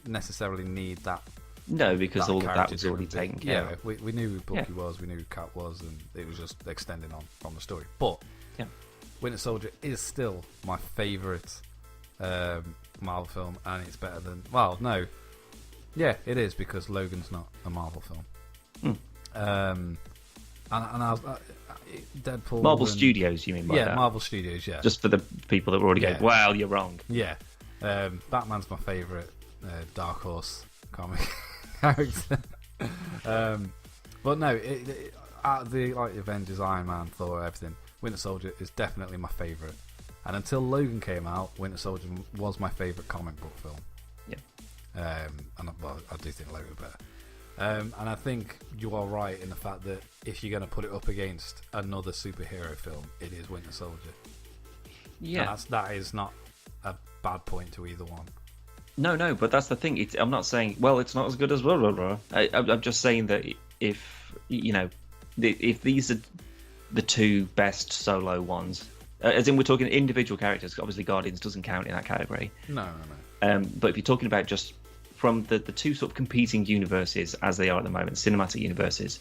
necessarily need that. No, because all of that was already taken care of. Yeah, we knew who Bucky was, we knew who Cap was, and it was just extending on from the story. But Winter Soldier is still my favourite Marvel film, and it's better than... Well, no. Yeah, it is, because Logan's not a Marvel film. And Deadpool... Marvel Studios, you mean by that? Yeah, Marvel Studios, yeah. Just for the people that were already going, well, you're wrong. Yeah. Batman's my favourite Dark Horse comic character. But no, out of the Avengers, Iron Man, Thor, everything, Winter Soldier is definitely my favourite. And until Logan came out, Winter Soldier was my favourite comic book film. Yeah. And I do think Logan better. And I think you are right in the fact that if you're going to put it up against another superhero film, it is Winter Soldier. Yeah. And that is not a bad point to either one. No, but that's the thing. I'm not saying, well, it's not as good as blah, blah, blah. I'm just saying that if these are the two best solo ones, as in we're talking individual characters, obviously Guardians doesn't count in that category. No. But if you're talking about just from the two sort of competing universes as they are at the moment, cinematic universes,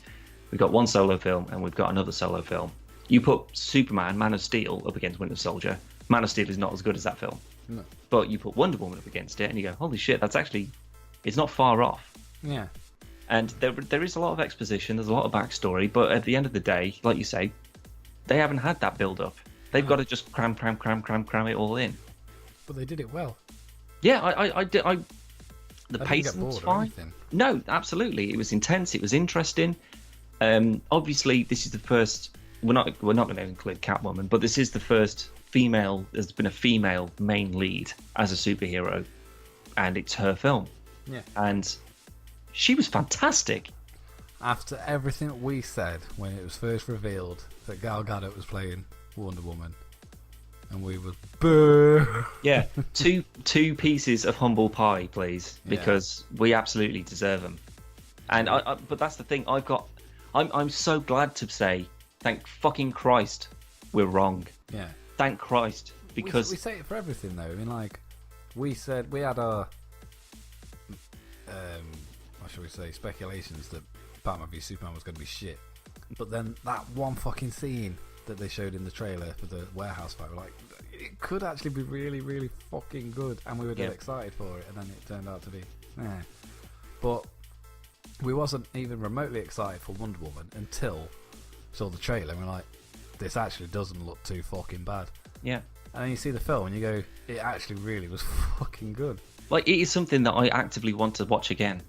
we've got one solo film and we've got another solo film. You put Superman, Man of Steel up against Winter Soldier. Man of Steel is not as good as that film. No. But you put Wonder Woman up against it and you go, holy shit, it's not far off. Yeah. And there is a lot of exposition, there's a lot of backstory, but at the end of the day, like you say, they haven't had that build-up. They've got to just cram it all in. But they did it well. Yeah, the I pacing was fine. No, absolutely, it was intense. It was interesting. Obviously, this is the first. We're not going to include Catwoman, but this is the first female. There's been a female main lead as a superhero, and it's her film. Yeah, and she was fantastic. After everything we said when it was first revealed that Gal Gadot was playing Wonder Woman, and we were boo. Yeah, two pieces of humble pie, please, because we absolutely deserve them. And but that's the thing. I'm so glad to say, thank fucking Christ, we're wrong. Yeah. Thank Christ, because we say it for everything though. I mean, like we said, we had our what shall we say, speculations that Batman v Superman was going to be shit, but then that one fucking scene that they showed in the trailer for the warehouse fight, we're like, it could actually be really, really fucking good, and we were dead excited for it, and then it turned out to be, But we wasn't even remotely excited for Wonder Woman until we saw the trailer, and we're like, this actually doesn't look too fucking bad. Yeah. And then you see the film, and you go, it actually really was fucking good. Like, it is something that I actively want to watch again.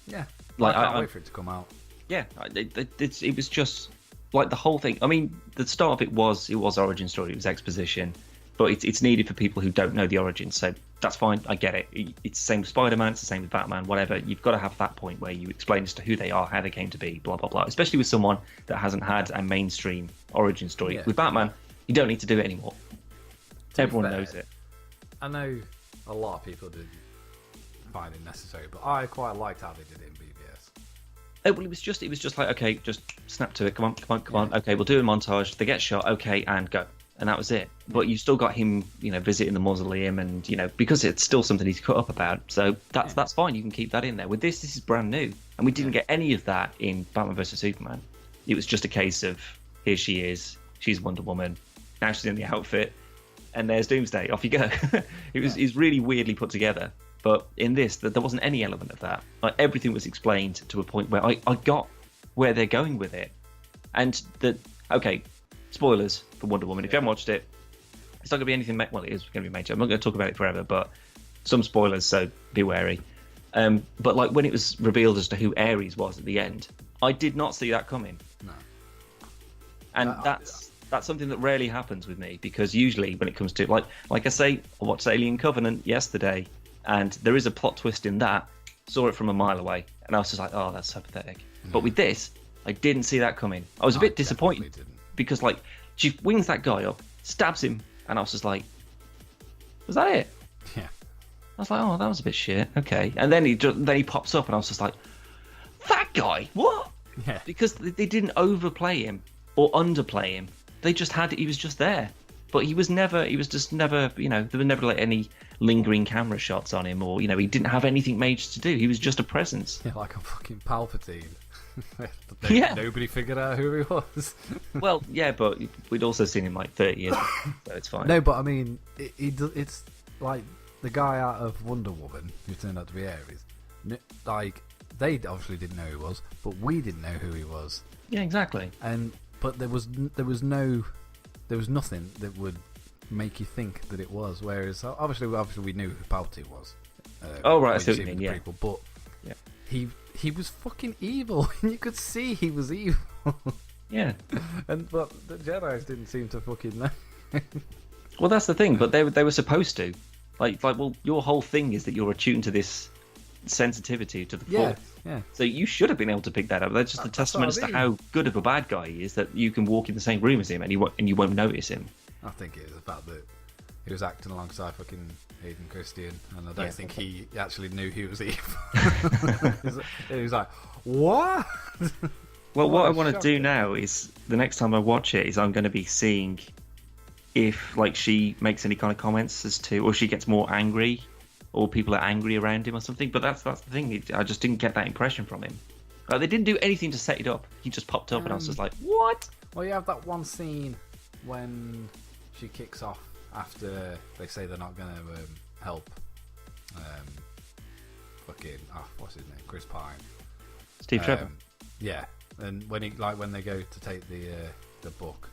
Yeah. Like, I can't wait for it to come out. Yeah, it was just like the whole thing. I mean, the start of it was origin story, it was exposition, but it's needed for people who don't know the origin. So that's fine, I get it. It's the same with Spider-Man, it's the same with Batman, whatever. You've got to have that point where you explain as to who they are, how they came to be, blah blah blah. Especially with someone that hasn't had a mainstream origin story. With Batman, you don't need to do it anymore. Everyone knows it. I know a lot of people didn't find it necessary, but I quite liked how they did it in BVS. Well, it was just like, okay, just snap to it. Come on. Okay, we'll do a montage. They get shot. Okay, and go. And that was it. But you still got him, visiting the mausoleum, and because it's still something he's cut up about. So that's fine. You can keep that in there. With this is brand new, and we didn't get any of that in Batman vs Superman. It was just a case of here she is. She's Wonder Woman. Now she's in the outfit, and there's Doomsday. Off you go. It's really weirdly put together. But in this, there wasn't any element of that. Like, everything was explained to a point where I got where they're going with it. And okay, spoilers for Wonder Woman. If you haven't watched it, it's not going to be anything. Well, it is going to be major. I'm not going to talk about it forever, but some spoilers, so be wary. But like when it was revealed as to who Ares was at the end, I did not see that coming. No. And that's something that rarely happens with me, because usually when it comes to like I say, I watched Alien Covenant yesterday. And there is a plot twist in that. Saw it from a mile away, and I was just like, "Oh, that's so pathetic." But with this, I didn't see that coming. I was a bit disappointed because, like, she wings that guy up, stabs him, and I was just like, "Was that it?" Yeah. I was like, "Oh, that was a bit shit." Okay, and then he pops up, and I was just like, "That guy, what?" Yeah. Because they didn't overplay him or underplay him. They just he was just there. But he was just never, there were never like any lingering camera shots on him, or, he didn't have anything major to do. He was just a presence. Yeah, like a fucking Palpatine. Yeah. Nobody figured out who he was. Well, yeah, but we'd also seen him like 30 years ago, so it's fine. No, but I mean, it's like the guy out of Wonder Woman, who turned out to be Ares. Like, they obviously didn't know who he was, but we didn't know who he was. Yeah, exactly. But there was nothing that would make you think that it was. Whereas obviously we knew who Palpatine was, Oh right, I when see you what you him mean. in the Yeah. prequel, but Yeah. he was fucking evil, and you could see he was evil. Yeah. But the Jedi's didn't seem to fucking know. Well, that's the thing. But they were supposed to. Well, your whole thing is that you're attuned to this sensitivity to the Force. Yeah. So you should have been able to pick that up. That's just a testament as to how good of a bad guy he is, that you can walk in the same room as him and you won't notice him. I think it was the fact that he was acting alongside fucking Hayden Christensen, and I don't think he actually knew he was evil. He was like, what? Well, what I want to do now is, the next time I watch it, is I'm going to be seeing if she makes any kind of comments as to, or she gets more angry, or people are angry around him or something. But that's the thing. I just didn't get that impression from him. They didn't do anything to set it up. He just popped up, and I was just like, what? Well, you have that one scene when she kicks off after they say they're not going to help. What's his name? Chris Pine. Steve Trevor. Yeah, and when they go to take the book,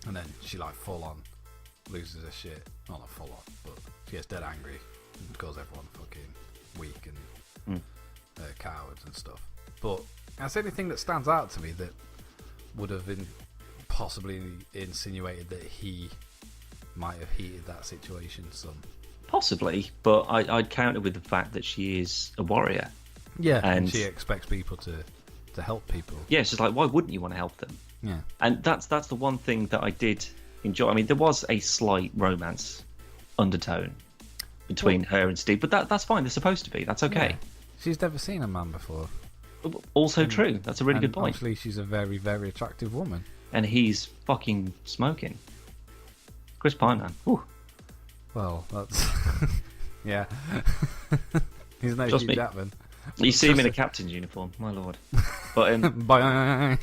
and then she full on loses her shit. Well, not full on, but she gets dead angry and calls everyone fucking weak and cowards and stuff. But that's the only thing that stands out to me that would have been possibly insinuated that he might have heated that situation some. Possibly, but I'd counter with the fact that she is a warrior. Yeah, and she expects people to help people. Yeah, it's just why wouldn't you want to help them? Yeah. And that's the one thing that I did enjoy. I mean, there was a slight romance undertone between her and Steve, but that's fine. They're supposed to be. That's okay. Yeah. She's never seen a man before. Also true. That's a really good point. Actually, she's a very, very attractive woman. And he's fucking smoking. Chris Pine, man. Ooh. Well, that's... yeah. He's no Just Hugh me. Jackman. You see him in a captain's uniform, my lord. But Bye.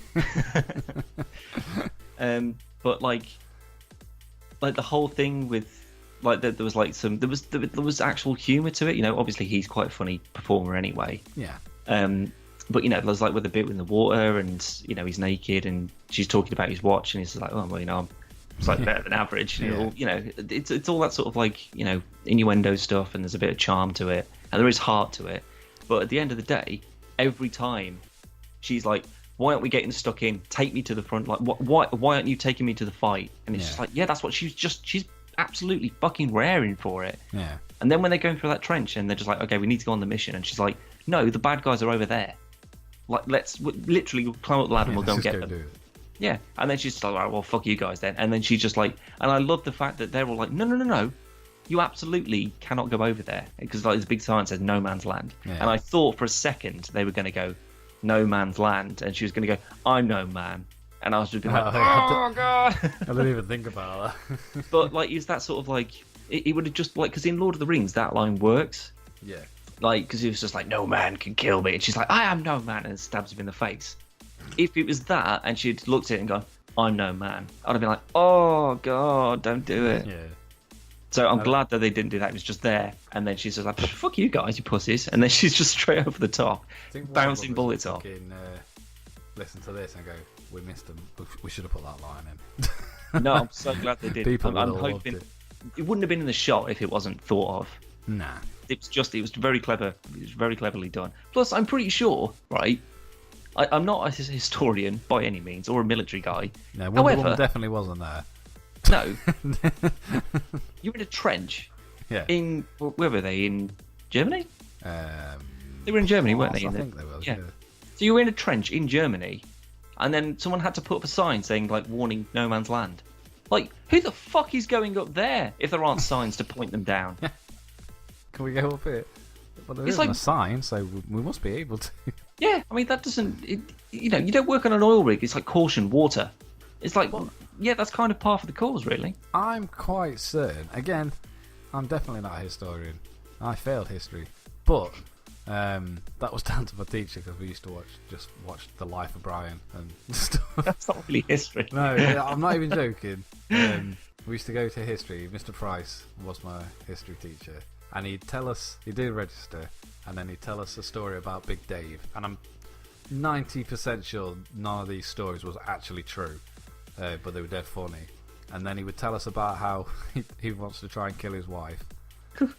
but the whole thing with there was actual humour to it. Obviously he's quite a funny performer anyway. Yeah. But there's with the bit in the water, and he's naked, and she's talking about his watch, and he's like, oh well, I'm slightly better than average. It's all that sort of innuendo stuff, and there's a bit of charm to it, and there is heart to it. But at the end of the day, every time she's like, why aren't we getting stuck in? Take me to the front. Why aren't you taking me to the fight? And it's just that's what she's absolutely fucking raring for it. Yeah. And then when they're going through that trench and they're just like, okay, we need to go on the mission. And she's like, no, the bad guys are over there. Let's literally climb up the ladder and we'll go and get them. Yeah. And then she's like, all right, well, fuck you guys then. And then she's just like, and I love the fact that they're all like, no. You absolutely cannot go over there, because there's a big sign that says no man's land. Yeah. And I thought for a second they were going to go no man's land, and she was going to go, I'm no man. And I was just like, oh god. I didn't even think about that. But is that sort of it would have just because in Lord of the Rings that line works. Yeah. Because he was just like, no man can kill me, and she's like, I am no man, and stabs him in the face. If it was that and she'd looked at it and gone, I'm no man, I'd have been like, oh god, don't do it. Yeah. So I'm glad that they didn't do that. It was just there, and then she's just like, fuck you guys, you pussies, and then she's just straight over the top, bouncing bullets off. Listen to this and go, we missed them. We should have put that line in. No, I'm so glad they did. I'm hoping it wouldn't have been in the shot if it wasn't thought of. Nah. It was very clever. It was very cleverly done. Plus, I'm pretty sure, right? I'm not a historian by any means, or a military guy. No, Wonder Woman definitely wasn't there. No. You're in a trench. Yeah. Where were they? In Germany? They were in Germany, weren't they? I think they were. Yeah. So you were in a trench in Germany, and then someone had to put up a sign saying warning, no man's land. Who the fuck is going up there if there aren't signs to point them down? Can we go up here? Well, there isn't a sign, so we must be able to. Yeah, I mean that doesn't. You don't work on an oil rig. It's like caution water. It's yeah, that's kind of par for the course, really. I'm quite certain. Again, I'm definitely not a historian. I failed history, but that was down to my teacher, because we used to watch The Life of Brian and stuff. That's not really history. No, I'm not even joking. We used to go to history. Mr. Price was my history teacher, and he'd tell us, he'd do a register, and then he'd tell us a story about Big Dave, and I'm 90% sure none of these stories was actually true, but they were dead funny. And then he would tell us about how he wants to try and kill his wife,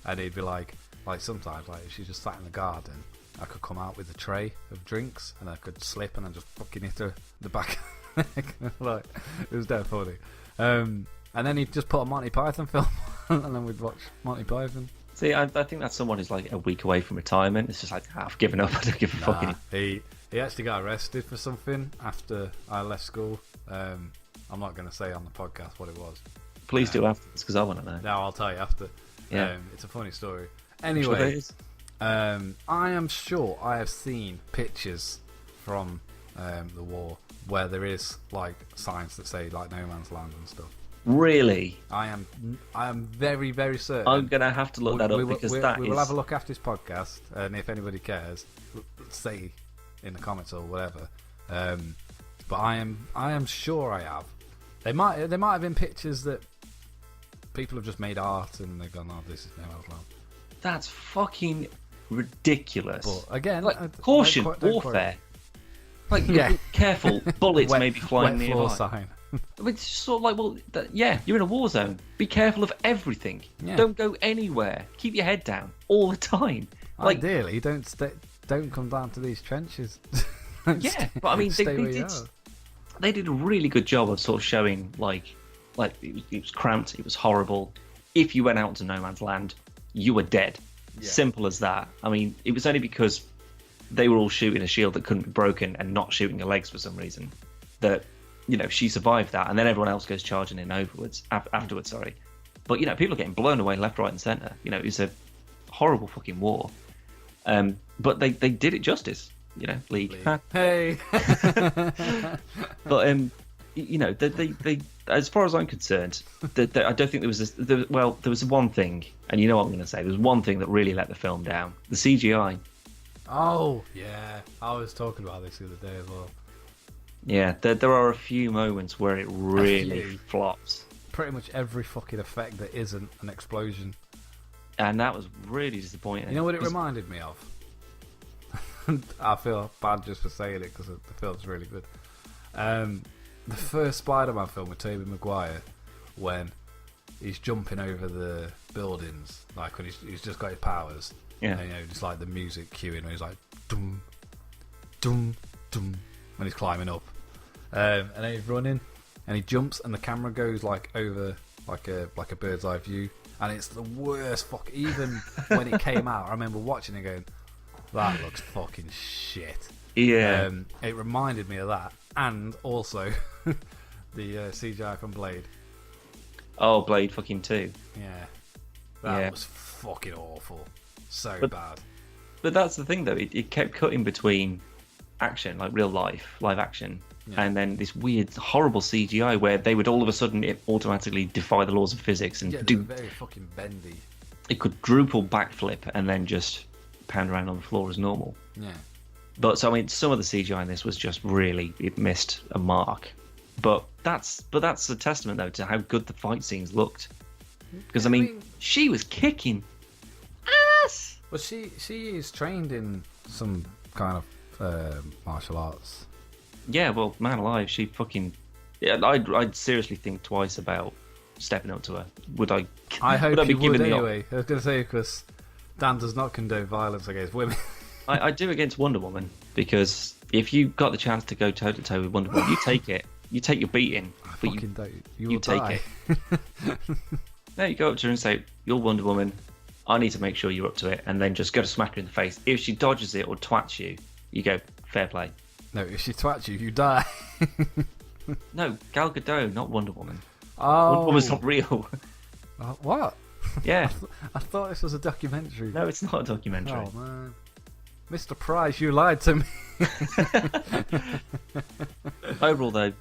and he'd be like, like sometimes, like if she just sat in the garden, I could come out with a tray of drinks and I could slip and then just fucking hit her in the back of the neck. Like, it was dead funny. And then he'd just put a Monty Python film on and then we'd watch Monty Python. See, I think that's someone who's like a week away from retirement. It's just like, I've given up. I don't give a fucking. He actually got arrested for something after I left school. I'm not going to say on the podcast what it was. Please do afterwards, because I want to know. No, I'll tell you after. Yeah. It's a funny story. Anyway, I am sure I have seen pictures from the war where there is like signs that say like no man's land and stuff. Really? I am very, very certain. I'm gonna have to look that up because we will have a look after this podcast, and if anybody cares, say in the comments or whatever. But I am sure I have. There might have been pictures that people have just made art and they've gone, "Oh, this is no man's land." That's fucking ridiculous. But again, like, caution, warfare. Like, yeah. Careful, bullets may be flying nearby. Sign. It's just sort of like, well, yeah, you're in a war zone. Be careful of everything. Yeah. Don't go anywhere. Keep your head down all the time. Like, ideally, don't come down to these trenches. Yeah, but I mean, they did a really good job of sort of showing like it was cramped, it was horrible. If you went out to no man's land, you were dead. Yeah. Simple as that. I mean, it was only because they were all shooting a shield that couldn't be broken and not shooting her legs for some reason that, you know, she survived that, and then everyone else goes charging in afterwards. Sorry, but you know, people are getting blown away left, right, and centre. You know, it's a horrible fucking war. But they did it justice. You know, League. Hey. But you know, they as far as I'm concerned, I don't think there was there was one thing, and you know what I'm going to say. There was one thing that really let the film down: the CGI. Oh yeah, I was talking about this the other day as well. Yeah, there are a few moments where it really flops. Pretty much every fucking effect that isn't an explosion. And that was really disappointing. You know what it reminded me of? I feel bad just for saying it because the film's really good. The first Spider-Man film with Tobey Maguire, when he's jumping over the buildings, like when he's just got his powers. Yeah. And, you know, just like the music cueing when he's like, dum, dum, dum, when he's climbing up. And then he's running, and he jumps, and the camera goes like over like a bird's eye view, and it's the worst. Even when it came out, I remember watching it going, "That looks fucking shit." Yeah. It reminded me of that, and also the CGI from Blade. Oh, Blade fucking 2. Yeah, that was fucking awful. So bad. But that's the thing, though. It kept cutting between action, like real life, live action, and then this weird, horrible CGI where they would all of a sudden automatically defy the laws of physics and do very fucking bendy. It could quadruple backflip and then just pound around on the floor as normal. Yeah. But so I mean, some of the CGI in this was just really, it missed a mark. But that's a testament though to how good the fight scenes looked. Because I mean, she was kicking ass. Well, she is trained in some kind of martial arts. Yeah, well, man alive, she fucking. Yeah, I'd seriously think twice about stepping up to her. Would I? I hope you would anyway. I was going to say, because Dan does not condone violence against women. I do against Wonder Woman, because if you got the chance to go toe to toe with Wonder Woman, you take it. You take your beating. I fucking don't. You take die. it. No, you go up to her and say, "You're Wonder Woman. I need to make sure you're up to it," and then just go to smack her in the face. If she dodges it or twats you, you go, "Fair play." No, if she twats you, you die. No, Gal Gadot, not Wonder Woman. Oh. Wonder Woman's not real. What? Yeah. I thought this was a documentary. No, it's not a documentary. Oh, man. Mr. Price, you lied to me. Overall, though,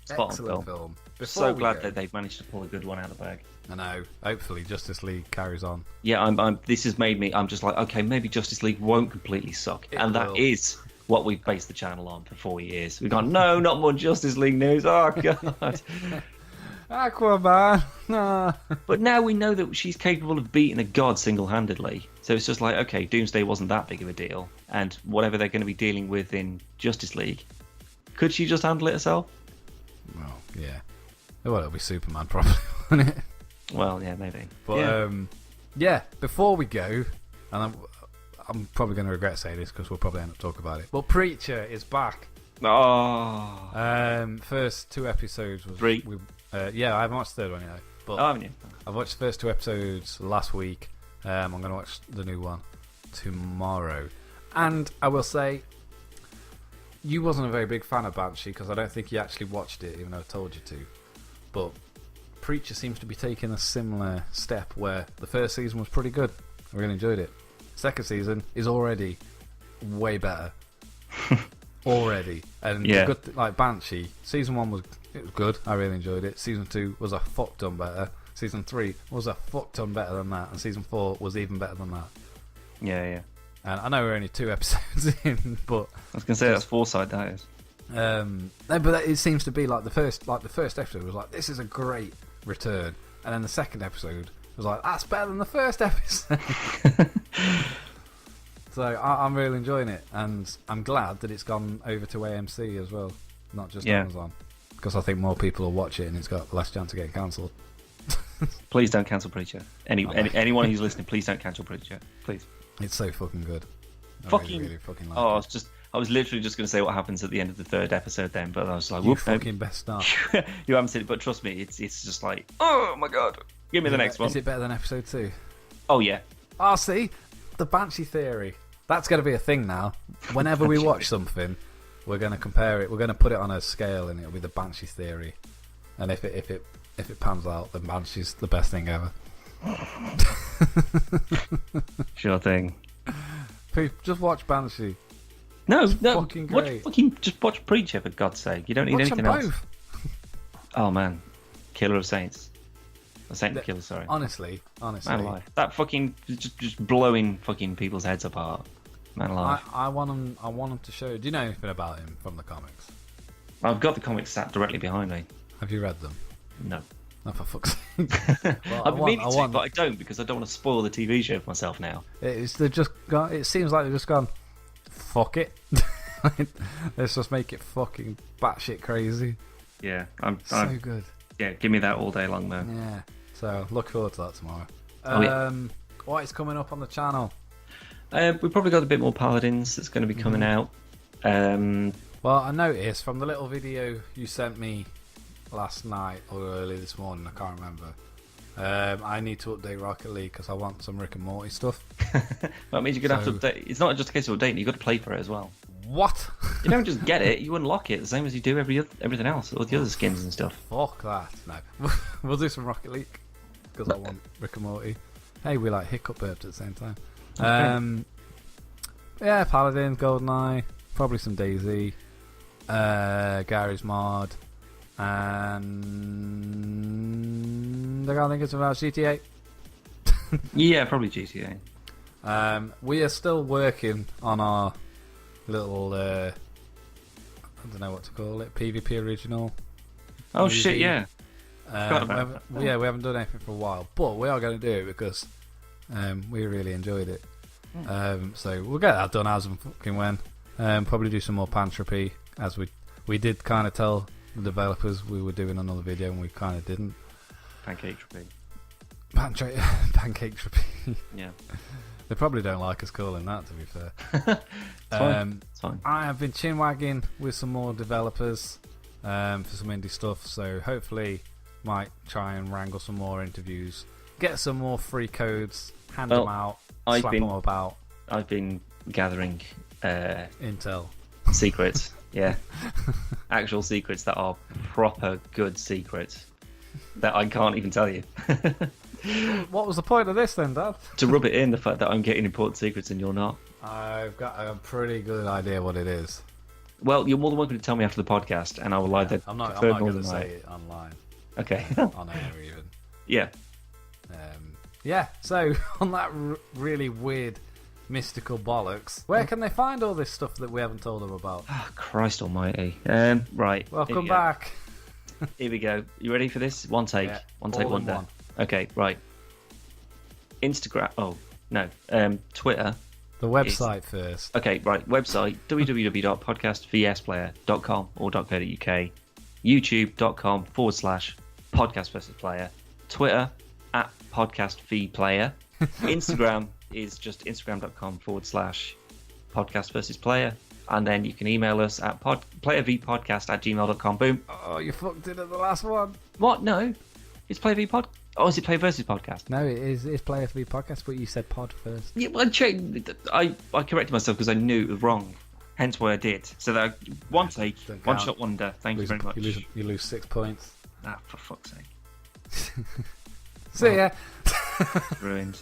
spot excellent on film. So glad that they've managed to pull a good one out of the bag. I know. Hopefully, Justice League carries on. Yeah, this has made me. I'm just like, okay, maybe Justice League won't completely suck, and that is what we've based the channel on for 4 years. We've gone, no, not more Justice League news. Oh god. Aquaman. Nah. But now we know that she's capable of beating a god single-handedly. So it's just like, okay, Doomsday wasn't that big of a deal, and whatever they're going to be dealing with in Justice League, could she just handle it herself? Well, yeah. Well, it'll be Superman probably, won't it? Well, yeah, maybe. But yeah, before we go, and I'm probably going to regret saying this because we'll probably end up talking about it. But Preacher is back. Oh. First 2 episodes was 3. Yeah, I haven't watched the third one yet. But Haven't you? I've watched the first 2 episodes last week. I'm going to watch the new one tomorrow. And I will say, you wasn't a very big fan of Banshee because I don't think you actually watched it, even though I told you to. But Preacher seems to be taking a similar step where the first season was pretty good. I really enjoyed it. Second season is already way better. Already. And good, like Banshee, season 1 was good. I really enjoyed it. Season 2 was a fuck ton better. Season 3 was a fuck ton better than that. And season 4 was even better than that. Yeah. And I know we're only 2 episodes in, but I was gonna say that's foresight. That is. But it seems to be like the first episode was like, this is a great return, and then the second episode was like, that's better than the first episode. So I'm really enjoying it, and I'm glad that it's gone over to AMC as well, not just Amazon, because I think more people will watch it and it's got less chance of getting cancelled. Please don't cancel Preacher. Anyone who's listening, please don't cancel Preacher. Please. It's so fucking good. I really fucking like it. I was literally just going to say what happens at the end of the 3rd episode then, but I was like, you fucking best start. You haven't seen it, but trust me, it's just like, oh my god, give me the next one. Is it better than episode 2? Oh yeah. Oh, see, the Banshee theory. That's going to be a thing now. Whenever we watch something, we're going to compare it. We're going to put it on a scale, and it'll be the Banshee theory. And if it pans out, then Banshee's the best thing ever. Sure thing. Just watch Banshee. No, fucking great. Just watch Preacher, for God's sake. You don't need anything else. Oh man, Killer of Saints. Saint Killer, sorry. Honestly. Man alive. That fucking just blowing fucking people's heads apart. Man alive. I want him to show. Do you know anything about him from the comics? I've got the comics sat directly behind me. Have you read them? No. Oh, for fuck's sake. Well, I've been meaning to, but I don't, because I don't want to spoil the TV show for myself now. It seems like they've just gone, fuck it. Let's just make it fucking batshit crazy. Yeah, so good. Yeah, give me that all day long, man. Yeah. So look forward to that tomorrow. What is coming up on the channel? We've probably got a bit more Paladins that's going to be coming out. Well, I noticed from the little video you sent me last night or early this morning, I can't remember. I need to update Rocket League because I want some Rick and Morty stuff. That means you're going to have to update. It's not just a case of updating, you've got to play for it as well. What? You don't just get it, you unlock it the same as you do everything else, all the other skins and stuff. Fuck that. No. We'll do some Rocket League because I want Rick and Morty. Hey, we like hiccup burps at the same time. Okay. Yeah, Paladin, GoldenEye, probably some DayZ, Gary's Mod, and I can't think it's about GTA. Yeah, probably GTA. We are still working on our little, I don't know what to call it, PvP original. Oh movie. Shit, yeah. We haven't done anything for a while, but we are going to do it because we really enjoyed it. So we'll get that done as and fucking when. Probably do some more Pantropy, as we did kind of tell the developers we were doing another video and we kind of didn't. Pancake Tropy. Pancake Tropy. Yeah. They probably don't like us calling that, to be fair. It's fine. I have been chinwagging with some more developers for some indie stuff, so hopefully might try and wrangle some more interviews, get some more free codes, hand them out, slap them about. I've been gathering intel. Secrets, yeah. Actual secrets that are proper good secrets that I can't even tell you. What was the point of this then, Dad? To rub it in, the fact that I'm getting important secrets and you're not. I've got a pretty good idea what it is. Well, you're more than welcome to tell me after the podcast, and I will either. I'm not going to say it online. Okay. On air even. Yeah. Yeah. So on that really weird, mystical bollocks, where can they find all this stuff that we haven't told them about? Oh, Christ Almighty. Right. Welcome back. Here we go. You ready for this? One take. Yeah, one take. One day. Okay. Right. Instagram. Oh no. Twitter. The website first. Okay, right. Website www.podcastvsplayer.com or .co.uk. YouTube.com/podcast versus player. Twitter @podcastvplayer. Instagram is just instagram.com/podcast versus player. And then you can email us at playervpodcast@gmail.com. Boom. Oh, you fucked it at the last one. What? No. It's Player V Pod. Oh, is it Player versus Podcast? No, it's Player V Podcast, but you said pod first. Yeah, well, I corrected myself because I knew it was wrong. Hence why I did. So that one take, one shot wonder. Thank you very much. You lose 6 points. Ah, for fuck's sake. See ya. Ruined.